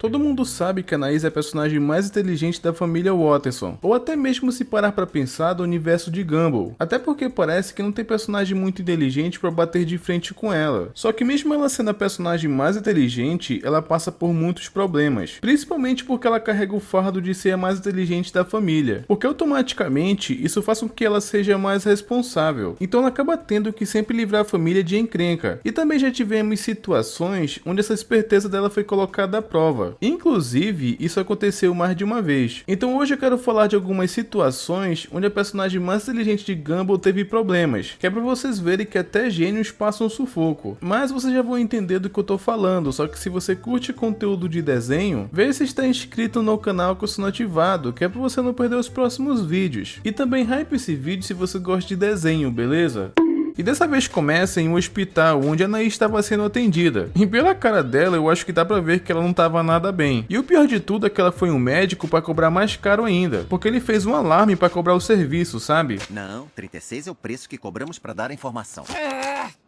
Todo mundo sabe que a Anaís é a personagem mais inteligente da família Watterson, ou até mesmo se parar pra pensar do universo de Gumball, até porque parece que não tem personagem muito inteligente pra bater de frente com ela. Só que mesmo ela sendo a personagem mais inteligente, ela passa por muitos problemas, principalmente porque ela carrega o fardo de ser a mais inteligente da família, porque automaticamente isso faz com que ela seja mais responsável, então ela acaba tendo que sempre livrar a família de encrenca. E também já tivemos situações onde essa esperteza dela foi colocada à prova, inclusive isso aconteceu mais de uma vez. Então hoje eu quero falar de algumas situações onde a personagem mais inteligente de Gumball teve problemas, que é pra vocês verem que até gênios passam sufoco, mas vocês já vão entender do que eu tô falando. Só que se você curte conteúdo de desenho, veja se está inscrito no canal com o sino ativado, que é pra você não perder os próximos vídeos, e também hype esse vídeo se você gosta de desenho, beleza? E dessa vez começa em um hospital onde a Anaís estava sendo atendida. E pela cara dela eu acho que dá pra ver que ela não estava nada bem. E o pior de tudo é que ela foi um médico para cobrar mais caro ainda, porque ele fez um alarme para cobrar o serviço, sabe? Não, 36 é o preço que cobramos para dar a informação.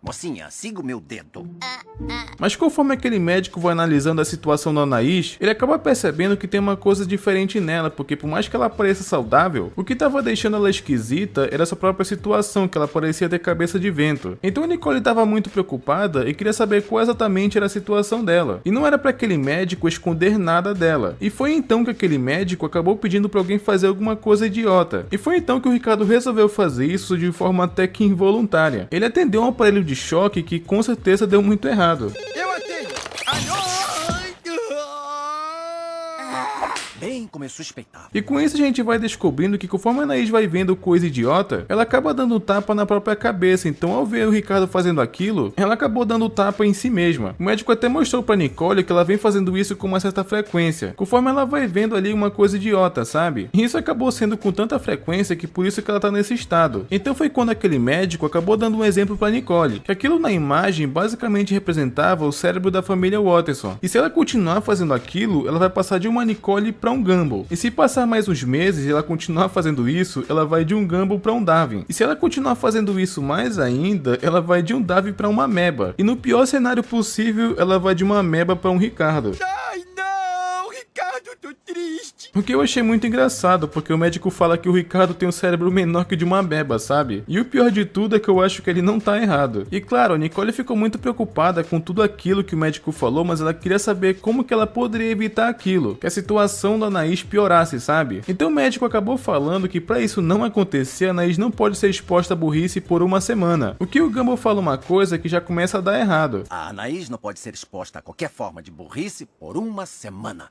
Mocinha, siga o meu dedo. Mas conforme aquele médico vai analisando a situação da Anaís, ele acaba percebendo que tem uma coisa diferente nela, porque por mais que ela pareça saudável, o que estava deixando ela esquisita era sua própria situação, que ela parecia ter cabeça de vento. Então a Nicole estava muito preocupada e queria saber qual exatamente era a situação dela. E não era para aquele médico esconder nada dela. E foi então que aquele médico acabou pedindo para alguém fazer alguma coisa idiota. E foi então que o Ricardo resolveu fazer isso de forma até que involuntária. Ele atendeu um aparelho de choque que com certeza deu muito errado. Eu atendo! Alô! Bem como eu suspeitava. E com isso a gente vai descobrindo que conforme a Anaís vai vendo coisa idiota, ela acaba dando tapa na própria cabeça. Então ao ver o Ricardo fazendo aquilo, ela acabou dando tapa em si mesma. O médico até mostrou pra Nicole que ela vem fazendo isso com uma certa frequência, conforme ela vai vendo ali uma coisa idiota, sabe? E isso acabou sendo com tanta frequência que por isso que ela tá nesse estado. Então foi quando aquele médico acabou dando um exemplo pra Nicole, que aquilo na imagem basicamente representava o cérebro da família Watterson. E se ela continuar fazendo aquilo, ela vai passar de uma Nicole pra um Gumball. E se passar mais uns meses e ela continuar fazendo isso, ela vai de um Gumball pra um Darwin. E se ela continuar fazendo isso mais ainda, ela vai de um Darwin pra uma ameba. E no pior cenário possível, ela vai de uma ameba pra um Ricardo. Ai, não! Ricardo, tô triste! O que eu achei muito engraçado, porque o médico fala que o Ricardo tem um cérebro menor que o de uma ameba, sabe? E o pior de tudo é que eu acho que ele não tá errado. E claro, a Nicole ficou muito preocupada com tudo aquilo que o médico falou, mas ela queria saber como que ela poderia evitar aquilo, que a situação da Anaís piorasse, sabe? Então o médico acabou falando que pra isso não acontecer, a Anaís não pode ser exposta à burrice por uma semana. O que o Gumball fala uma coisa que já começa a dar errado. A Anaís não pode ser exposta a qualquer forma de burrice por uma semana.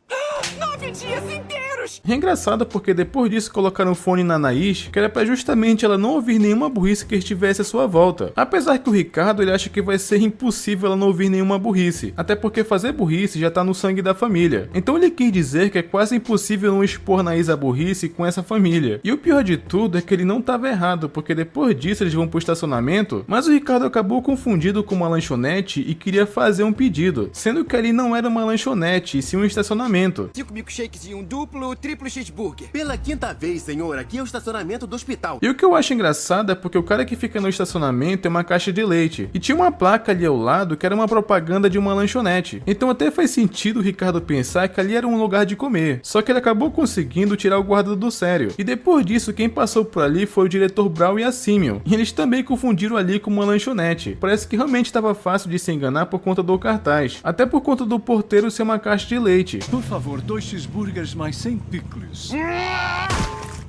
9 dias inteiros! É engraçado porque depois disso colocaram um fone na Anaís, que era pra justamente ela não ouvir nenhuma burrice que estivesse à sua volta. Apesar que o Ricardo ele acha que vai ser impossível ela não ouvir nenhuma burrice, até porque fazer burrice já tá no sangue da família. Então ele quis dizer que é quase impossível não expor Anaís à burrice com essa família. E o pior de tudo é que ele não tava errado, porque depois disso eles vão pro estacionamento, mas o Ricardo acabou confundido com uma lanchonete e queria fazer um pedido, sendo que ali não era uma lanchonete, e sim um estacionamento. 5 milkshakes e um duplo, triplo cheeseburger. Pela quinta vez, senhor, aqui é o estacionamento do hospital. E o que eu acho engraçado é porque o cara que fica no estacionamento é uma caixa de leite, e tinha uma placa ali ao lado que era uma propaganda de uma lanchonete. Então até faz sentido o Ricardo pensar que ali era um lugar de comer, só que ele acabou conseguindo tirar o guarda do sério. E depois disso quem passou por ali foi o diretor Brown e a Simeon, e eles também confundiram ali com uma lanchonete. Parece que realmente estava fácil de se enganar por conta do cartaz, até por conta do porteiro ser uma caixa de leite. Por favor, 2 cheeseburgers mais sem picles.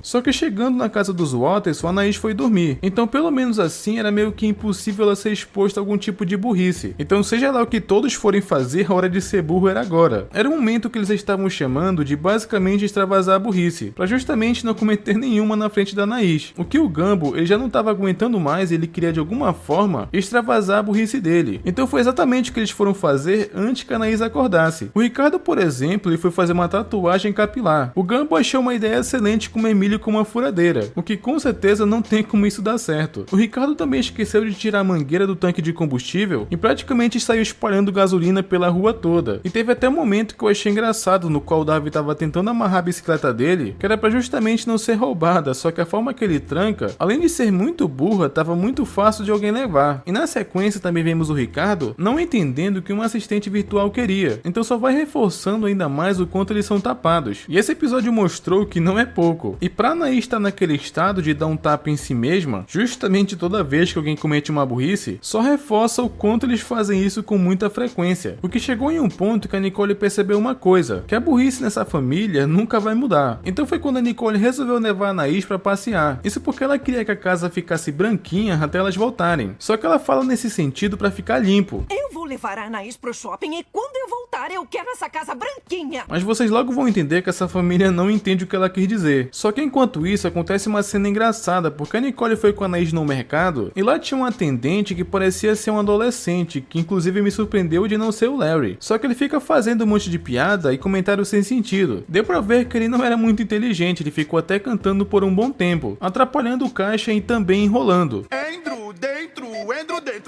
Só que chegando na casa dos Watterson, a Anaís foi dormir. Então pelo menos assim era meio que impossível ela ser exposta a algum tipo de burrice. Então seja lá o que todos forem fazer, a hora de ser burro era agora. Era um momento que eles estavam chamando de basicamente extravasar a burrice, pra justamente não cometer nenhuma na frente da Anaís. O que o Gumball ele já não estava aguentando mais e ele queria de alguma forma extravasar a burrice dele. Então foi exatamente o que eles foram fazer antes que a Anaís acordasse. O Ricardo, por exemplo, ele foi fazer uma tatuagem capilar. O Gumball achou uma ideia excelente como Emílio filho com uma furadeira, o que com certeza não tem como isso dar certo. O Ricardo também esqueceu de tirar a mangueira do tanque de combustível e praticamente saiu espalhando gasolina pela rua toda. E teve até um momento que eu achei engraçado, no qual o Davi estava tentando amarrar a bicicleta dele, que era para justamente não ser roubada, só que a forma que ele tranca, além de ser muito burra, estava muito fácil de alguém levar. E na sequência também vemos o Ricardo não entendendo o que um assistente virtual queria, então só vai reforçando ainda mais o quanto eles são tapados. E esse episódio mostrou que não é pouco. E pra Anaís estar naquele estado de dar um tapa em si mesma, justamente toda vez que alguém comete uma burrice, só reforça o quanto eles fazem isso com muita frequência. O que chegou em um ponto que a Nicole percebeu uma coisa, que a burrice nessa família nunca vai mudar. Então foi quando a Nicole resolveu levar a Anaís pra passear. Isso porque ela queria que a casa ficasse branquinha até elas voltarem. Só que ela fala nesse sentido pra ficar limpo. Eu vou levar a Anaís pro shopping e quando eu voltar eu quero essa casa branquinha. Mas vocês logo vão entender que essa família não entende o que ela quis dizer. Só que enquanto isso acontece uma cena engraçada, porque a Nicole foi com a Anaís no mercado e lá tinha um atendente que parecia ser um adolescente, que inclusive me surpreendeu de não ser o Larry. Só que ele fica fazendo um monte de piada e comentários sem sentido. Deu pra ver que ele não era muito inteligente, ele ficou até cantando por um bom tempo, atrapalhando o caixa e também enrolando. Andrew dentro,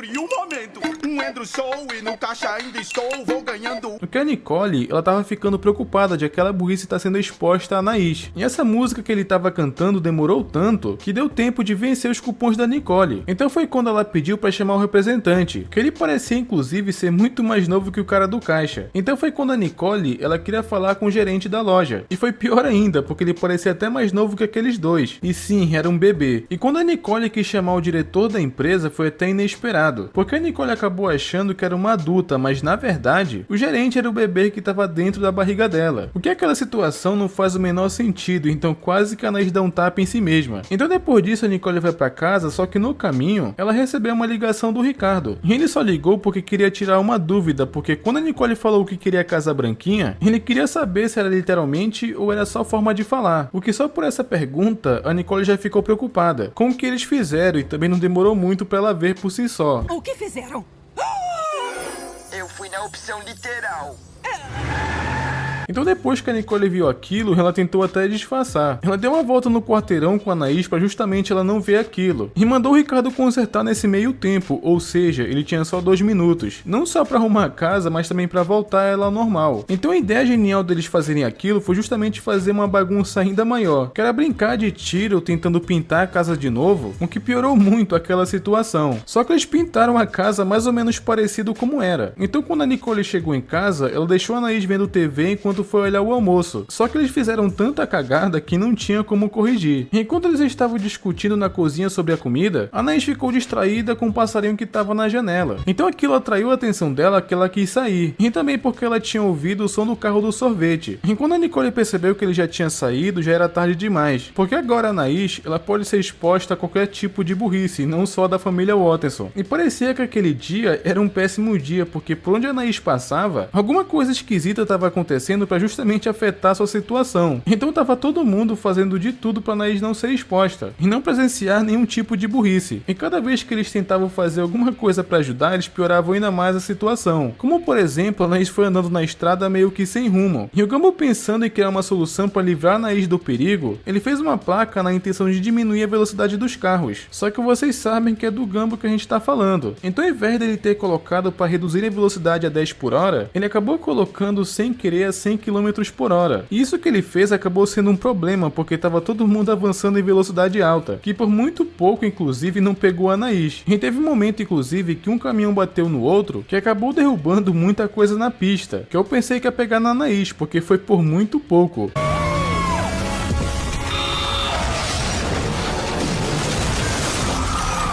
e um momento. Andrew sou e no caixa ainda estou, vou ganhando. O que a Nicole, ela tava ficando preocupada de aquela burrice estar sendo exposta a Anaís. E essa música que ele tava cantando demorou tanto que deu tempo de vencer os cupons da Nicole. Então foi quando ela pediu pra chamar o representante, que ele parecia inclusive ser muito mais novo que o cara do caixa. Então foi quando a Nicole, ela queria falar com o gerente da loja. E foi pior ainda, porque ele parecia até mais novo que aqueles dois. E sim, era um bebê. E quando a Nicole quis chamar o diretor da empresa, foi até inesperado, porque a Nicole acabou achando que era uma adulta, mas na verdade, o gerente era o bebê que estava dentro da barriga dela. O que aquela situação não faz o menor sentido, então quase que a Anaís dá um tapa em si mesma. Então depois disso a Nicole vai pra casa, só que no caminho, ela recebeu uma ligação do Ricardo. E ele só ligou porque queria tirar uma dúvida, porque quando a Nicole falou que queria a casa branquinha, ele queria saber se era literalmente ou era só forma de falar. O que só por essa pergunta, a Nicole já ficou preocupada com o que eles fizeram e também não demorou muito pra ela ver por si só. O que fizeram? Eu fui na opção literal. Então depois que a Nicole viu aquilo, ela tentou até disfarçar. Ela deu uma volta no quarteirão com a Anaís pra justamente ela não ver aquilo. E mandou o Ricardo consertar nesse meio tempo, ou seja, ele tinha só 2 minutos. Não só pra arrumar a casa, mas também pra voltar ela ao normal. Então a ideia genial deles fazerem aquilo foi justamente fazer uma bagunça ainda maior, que era brincar de tiro tentando pintar a casa de novo, o que piorou muito aquela situação. Só que eles pintaram a casa mais ou menos parecido como era. Então quando a Nicole chegou em casa, ela deixou a Anaís vendo TV enquanto foi olhar o almoço. Só que eles fizeram tanta cagada que não tinha como corrigir. Enquanto eles estavam discutindo na cozinha sobre a comida, a Anaís ficou distraída com um passarinho que estava na janela. Então aquilo atraiu a atenção dela, que ela quis sair. E também porque ela tinha ouvido o som do carro do sorvete. E quando a Nicole percebeu que ele já tinha saído, já era tarde demais. Porque agora a Anaís, ela pode ser exposta a qualquer tipo de burrice, não só da família Watterson. E parecia que aquele dia era um péssimo dia, porque por onde a Anaís passava, alguma coisa esquisita estava acontecendo para justamente afetar sua situação. Então tava todo mundo fazendo de tudo para Anaís não ser exposta e não presenciar nenhum tipo de burrice. E cada vez que eles tentavam fazer alguma coisa para ajudar, eles pioravam ainda mais a situação. Como por exemplo, a Anaís foi andando na estrada meio que sem rumo. E o Gumball, pensando em criar uma solução para livrar a Anaís do perigo, ele fez uma placa na intenção de diminuir a velocidade dos carros. Só que vocês sabem que é do Gumball que a gente tá falando. Então ao invés dele ter colocado para reduzir a velocidade a 10 por hora, ele acabou colocando sem querer a 100 km por hora. E isso que ele fez acabou sendo um problema, porque estava todo mundo avançando em velocidade alta, que por muito pouco inclusive não pegou a Anaís. E teve um momento inclusive que um caminhão bateu no outro, que acabou derrubando muita coisa na pista, que eu pensei que ia pegar na Anaís, porque foi por muito pouco.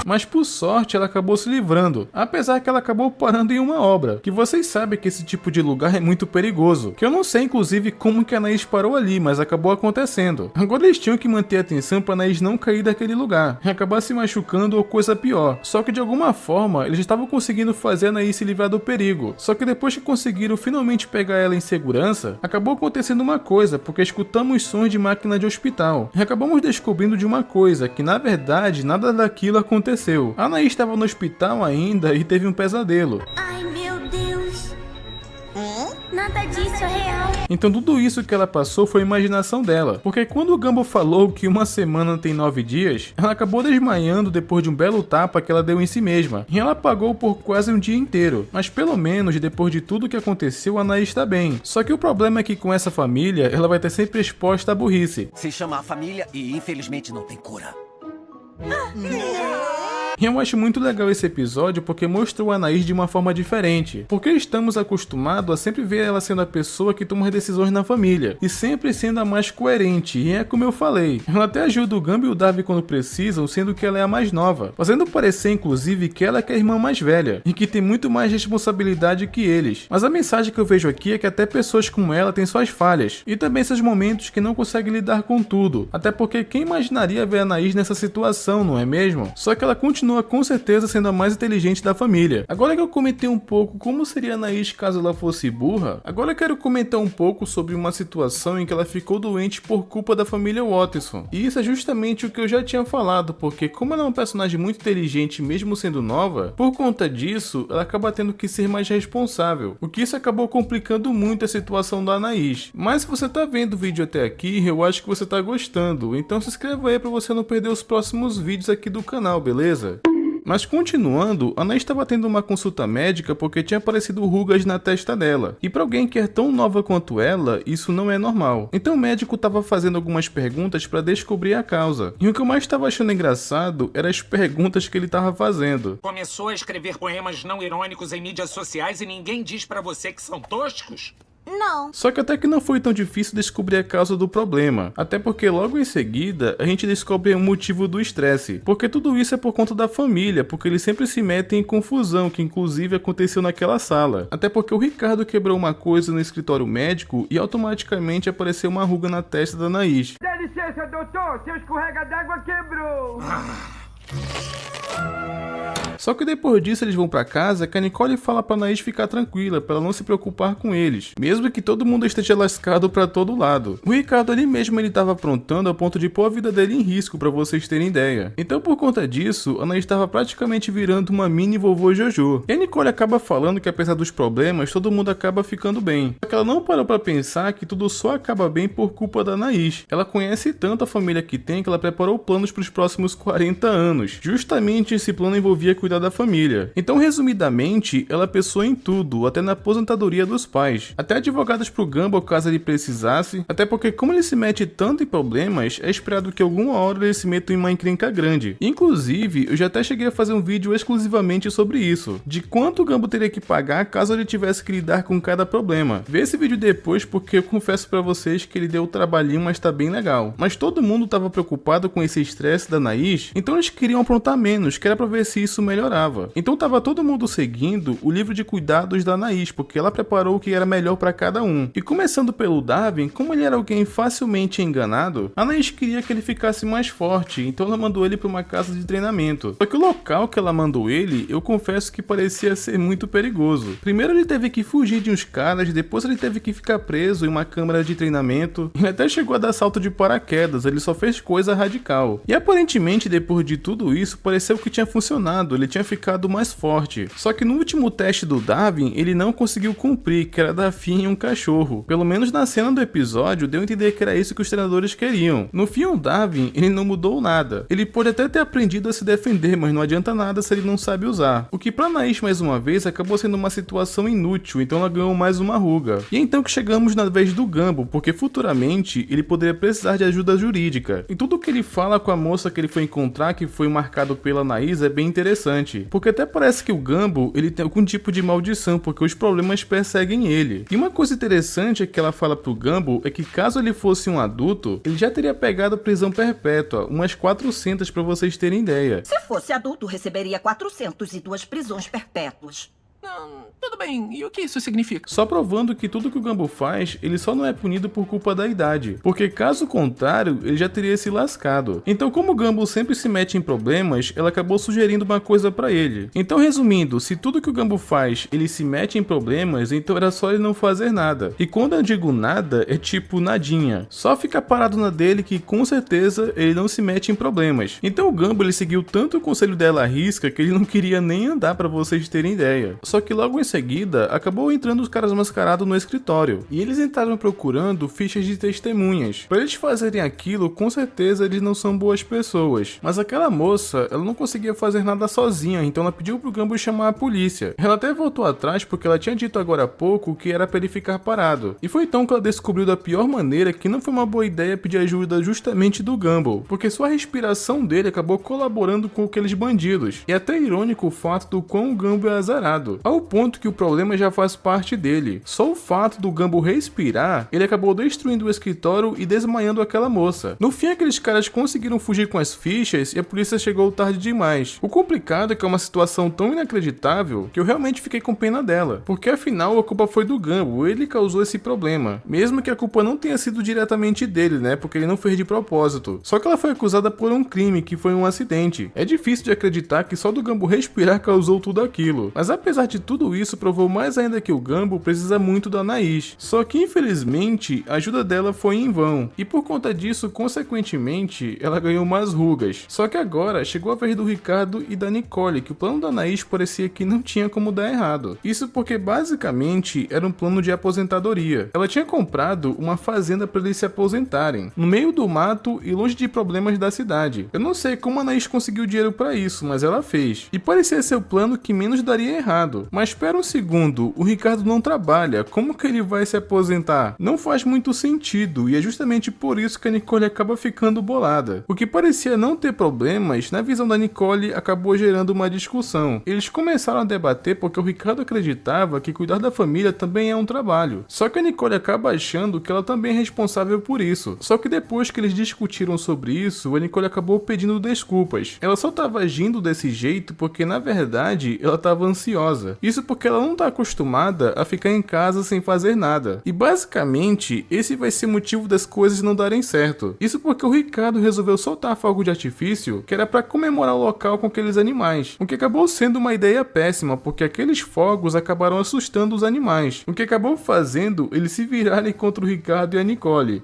Mas por sorte ela acabou se livrando, apesar que ela acabou parando em uma obra, que vocês sabem que esse tipo de lugar é muito perigoso, que eu não sei inclusive como que a Anaís parou ali, mas acabou acontecendo. Agora eles tinham que manter a atenção para a Anaís não cair daquele lugar, e acabar se machucando ou coisa pior. Só que de alguma forma eles estavam conseguindo fazer a Anaís se livrar do perigo, só que depois que conseguiram finalmente pegar ela em segurança, acabou acontecendo uma coisa, porque escutamos sons de máquina de hospital, e acabamos descobrindo de uma coisa, que na verdade nada daquilo aconteceu. A Anaís estava no hospital ainda e teve um pesadelo. Ai, meu Deus. Nada disso é real. Então tudo isso que ela passou foi a imaginação dela, porque quando o Gumball falou que uma semana tem 9 dias, ela acabou desmaiando depois de um belo tapa que ela deu em si mesma, e ela apagou por quase um dia inteiro, mas pelo menos depois de tudo que aconteceu a Anaís está bem. Só que o problema é que com essa família, ela vai estar sempre exposta à burrice. Se chama a família e infelizmente não tem cura. E eu acho muito legal esse episódio porque mostrou a Anaís de uma forma diferente, porque estamos acostumados a sempre ver ela sendo a pessoa que toma as decisões na família, e sempre sendo a mais coerente, e é como eu falei, ela até ajuda o Gumball e o Darwin quando precisam, sendo que ela é a mais nova, fazendo parecer inclusive que ela é a irmã mais velha, e que tem muito mais responsabilidade que eles. Mas a mensagem que eu vejo aqui é que até pessoas como ela têm suas falhas, e também seus momentos que não conseguem lidar com tudo, até porque quem imaginaria ver a Anaís nessa situação, não é mesmo? Só que ela continua com certeza sendo a mais inteligente da família. Agora que eu comentei um pouco como seria a Anaís caso ela fosse burra, agora eu quero comentar um pouco sobre uma situação em que ela ficou doente por culpa da família Watterson. E isso é justamente o que eu já tinha falado, porque como ela é uma personagem muito inteligente mesmo sendo nova, por conta disso, ela acaba tendo que ser mais responsável, o que isso acabou complicando muito a situação da Anaís. Mas se você tá vendo o vídeo até aqui, eu acho que você tá gostando, então se inscreva aí pra você não perder os próximos vídeos aqui do canal, beleza? Mas continuando, a Anaís estava tendo uma consulta médica porque tinha aparecido rugas na testa dela. E para alguém que é tão nova quanto ela, isso não é normal. Então o médico estava fazendo algumas perguntas para descobrir a causa. E o que eu mais estava achando engraçado eram as perguntas que ele estava fazendo. Começou a escrever poemas não irônicos em mídias sociais e ninguém diz pra você que são toscos? Não. Só que até que não foi tão difícil descobrir a causa do problema, até porque logo em seguida a gente descobre o motivo do estresse, porque tudo isso é por conta da família, porque eles sempre se metem em confusão, que inclusive aconteceu naquela sala, até porque o Ricardo quebrou uma coisa no escritório médico e automaticamente apareceu uma ruga na testa da Anaís. Dá licença, doutor, seu escorrega d'água quebrou. Só que depois disso eles vão pra casa que a Nicole fala pra Anaís ficar tranquila, pra ela não se preocupar com eles, mesmo que todo mundo esteja lascado pra todo lado. O Ricardo ali mesmo ele tava aprontando a ponto de pôr a vida dele em risco, pra vocês terem ideia. Então por conta disso, a Anaís tava praticamente virando uma mini vovô Jojo. E a Nicole acaba falando que apesar dos problemas, todo mundo acaba ficando bem. Só que ela não parou pra pensar que tudo só acaba bem por culpa da Anaís. Ela conhece tanto a família que tem que ela preparou planos pros próximos 40 anos. Justamente esse plano envolvia cuidar da família. Então, resumidamente, ela pensou em tudo, até na aposentadoria dos pais. Até advogados pro Gumball caso ele precisasse, até porque como ele se mete tanto em problemas, é esperado que alguma hora ele se meta em uma encrenca grande. Inclusive, eu já até cheguei a fazer um vídeo exclusivamente sobre isso, de quanto o Gumball teria que pagar caso ele tivesse que lidar com cada problema. Vê esse vídeo depois porque eu confesso pra vocês que ele deu o trabalhinho, mas tá bem legal. Mas todo mundo tava preocupado com esse estresse da Anaís, então eles queriam aprontar menos, que era pra ver se isso melhorava. Então tava todo mundo seguindo o livro de cuidados da Anaís, porque ela preparou o que era melhor para cada um. E começando pelo Darwin, como ele era alguém facilmente enganado, a Anaís queria que ele ficasse mais forte, então ela mandou ele para uma casa de treinamento. Só que o local que ela mandou ele, eu confesso que parecia ser muito perigoso. Primeiro ele teve que fugir de uns caras, depois ele teve que ficar preso em uma câmara de treinamento, ele até chegou a dar salto de paraquedas, ele só fez coisa radical. E aparentemente depois de tudo isso, pareceu que tinha funcionado, ele tinha ficado mais forte. Só que no último teste do Darwin, ele não conseguiu cumprir, que era dar fim em um cachorro. Pelo menos na cena do episódio, deu a entender que era isso que os treinadores queriam. No fim, o Darwin, ele não mudou nada. Ele pode até ter aprendido a se defender, mas não adianta nada se ele não sabe usar. O que pra Anaís, mais uma vez, acabou sendo uma situação inútil, então ela ganhou mais uma ruga. E é então que chegamos na vez do Gumball, porque futuramente ele poderia precisar de ajuda jurídica. E tudo que ele fala com a moça que ele foi encontrar, que foi marcado pela Anaís, é bem interessante. Porque até parece que o Gumball, ele tem algum tipo de maldição, porque os problemas perseguem ele. E uma coisa interessante é que ela fala pro Gumball é que caso ele fosse um adulto, ele já teria pegado prisão perpétua, umas 400 pra vocês terem ideia. Se fosse adulto, receberia 402 prisões perpétuas. Tudo bem, e o que isso significa? Só provando que tudo que o Gumball faz, ele só não é punido por culpa da idade, porque caso contrário, ele já teria se lascado. Então como o Gumball sempre se mete em problemas, ela acabou sugerindo uma coisa pra ele. Então resumindo, se tudo que o Gumball faz, ele se mete em problemas, então era só ele não fazer nada. E quando eu digo nada, é tipo nadinha. Só fica parado na dele que com certeza ele não se mete em problemas. Então o Gumball ele seguiu tanto o conselho dela à risca que ele não queria nem andar pra vocês terem ideia. Só Só que logo em seguida, acabou entrando os caras mascarados no escritório. E eles entraram procurando fichas de testemunhas. Para eles fazerem aquilo, com certeza eles não são boas pessoas. Mas aquela moça, ela não conseguia fazer nada sozinha, então ela pediu pro Gumball chamar a polícia. Ela até voltou atrás porque ela tinha dito agora há pouco que era para ele ficar parado. E foi então que ela descobriu da pior maneira que não foi uma boa ideia pedir ajuda justamente do Gumball, porque só a respiração dele acabou colaborando com aqueles bandidos. E até irônico o fato do quão o Gumball é azarado, ao ponto que o problema já faz parte dele. Só o fato do Gumball respirar, ele acabou destruindo o escritório e desmaiando aquela moça. No fim, aqueles caras conseguiram fugir com as fichas e a polícia chegou tarde demais. O complicado é que é uma situação tão inacreditável que eu realmente fiquei com pena dela, porque afinal a culpa foi do Gumball, ele causou esse problema. Mesmo que a culpa não tenha sido diretamente dele, né, porque ele não fez de propósito. Só que ela foi acusada por um crime, que foi um acidente. É difícil de acreditar que só do Gumball respirar causou tudo aquilo. Mas apesar de tudo isso, provou mais ainda que o Gumball precisa muito da Anaís. Só que infelizmente, a ajuda dela foi em vão. E por conta disso, consequentemente, ela ganhou mais rugas. Só que agora, chegou a vez do Ricardo e da Nicole, que o plano da Anaís parecia que não tinha como dar errado. Isso porque basicamente era um plano de aposentadoria. Ela tinha comprado uma fazenda para eles se aposentarem, no meio do mato e longe de problemas da cidade. Eu não sei como a Anaís conseguiu dinheiro para isso, mas ela fez. E parecia ser o plano que menos daria errado. Mas espera um segundo, o Ricardo não trabalha, como que ele vai se aposentar? Não faz muito sentido, e é justamente por isso que a Nicole acaba ficando bolada. O que parecia não ter problemas, na visão da Nicole, acabou gerando uma discussão. Eles começaram a debater porque o Ricardo acreditava que cuidar da família também é um trabalho. Só que a Nicole acaba achando que ela também é responsável por isso. Só que depois que eles discutiram sobre isso, a Nicole acabou pedindo desculpas. Ela só estava agindo desse jeito porque na verdade ela estava ansiosa. Isso porque ela não está acostumada a ficar em casa sem fazer nada. E basicamente esse vai ser o motivo das coisas não darem certo. Isso porque o Ricardo resolveu soltar fogo de artifício que era para comemorar o local com aqueles animais. O que acabou sendo uma ideia péssima porque aqueles fogos acabaram assustando os animais. O que acabou fazendo eles se virarem contra o Ricardo e a Nicole.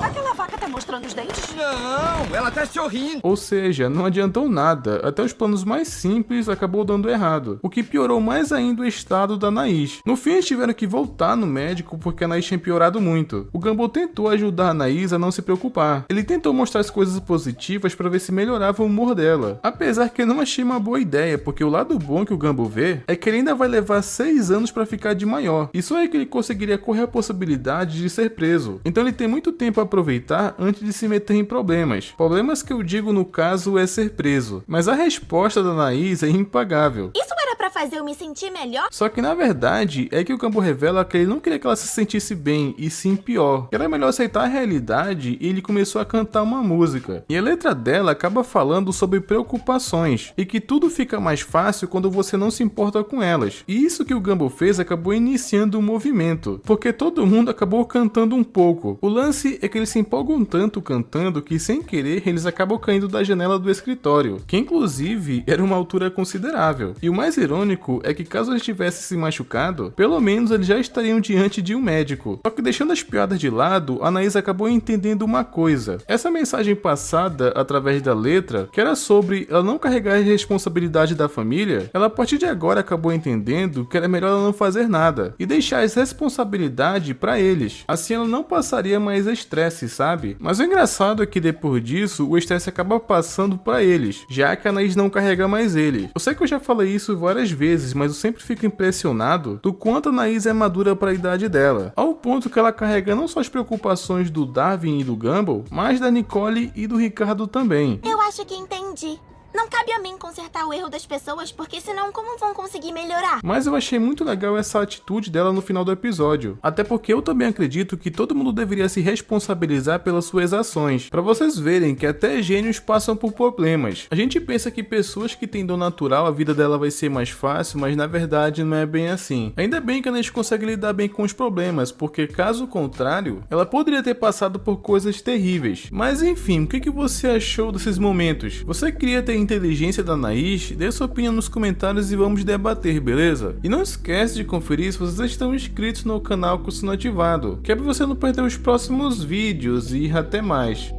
Aquela vaca tá mostrando os dentes? Não, ela tá sorrindo. Ou seja, não adiantou nada, até os planos mais simples acabou dando errado, o que piorou mais ainda o estado da Anaís. No fim eles tiveram que voltar no médico porque a Anaís tinha piorado muito. O Gumball tentou ajudar a Anaís a não se preocupar. Ele tentou mostrar as coisas positivas para ver se melhorava o humor dela. Apesar que eu não achei uma boa ideia, porque o lado bom que o Gumball vê é que ele ainda vai levar 6 anos para ficar de maior. E só é que ele conseguiria correr a possibilidade de ser preso. Então ele tem muito tempo a aproveitar antes de se meter em problemas. Problemas que eu digo no caso é ser preso. Mas a resposta da Anaís é impagável. Isso era pra fazer eu me sentir melhor? Só que na verdade é que o Gumball revela que ele não queria que ela se sentisse bem, e sim pior. Que era melhor aceitar a realidade e ele começou a cantar uma música. E a letra dela acaba falando sobre preocupações e que tudo fica mais fácil quando você não se importa com elas. E isso que o Gumball fez acabou iniciando um movimento, porque todo mundo acabou cantando um pouco. O lance é que eles se empolgam tanto cantando que sem querer eles acabam caindo da janela do escritório, que inclusive era uma altura considerável. E o mais irônico é que caso eles tivessem se machucado, pelo menos eles já estariam diante de um médico. Só que deixando as piadas de lado, a Anaís acabou entendendo uma coisa. Essa mensagem passada através da letra, que era sobre ela não carregar a responsabilidade da família, ela a partir de agora acabou entendendo que era melhor ela não fazer nada e deixar essa responsabilidade para eles. Assim ela não passaria mais estresse, sabe? Mas o engraçado é que depois disso, o estresse acaba passando para eles, já que a Anaís não carrega mais ele. Eu sei que eu já falei isso várias vezes, mas eu sempre fico impressionado do quanto a Anaís é madura para a idade dela, ao ponto que ela carrega não só as preocupações do Darwin e do Gumball, mas da Nicole e do Ricardo também. Eu acho que entendi. Não cabe a mim consertar o erro das pessoas, porque senão como vão conseguir melhorar? Mas eu achei muito legal essa atitude dela no final do episódio. Até porque eu também acredito que todo mundo deveria se responsabilizar pelas suas ações. Pra vocês verem que até gênios passam por problemas. A gente pensa que pessoas que têm dom natural, a vida dela vai ser mais fácil, mas na verdade não é bem assim. Ainda bem que a gente consegue lidar bem com os problemas, porque caso contrário, ela poderia ter passado por coisas terríveis. Mas enfim, o que você achou desses momentos? Você queria ter inteligência da Anaís? Dê sua opinião nos comentários e vamos debater, beleza? E não esquece de conferir se vocês estão inscritos no canal com o sino ativado, que é para você não perder os próximos vídeos e até mais.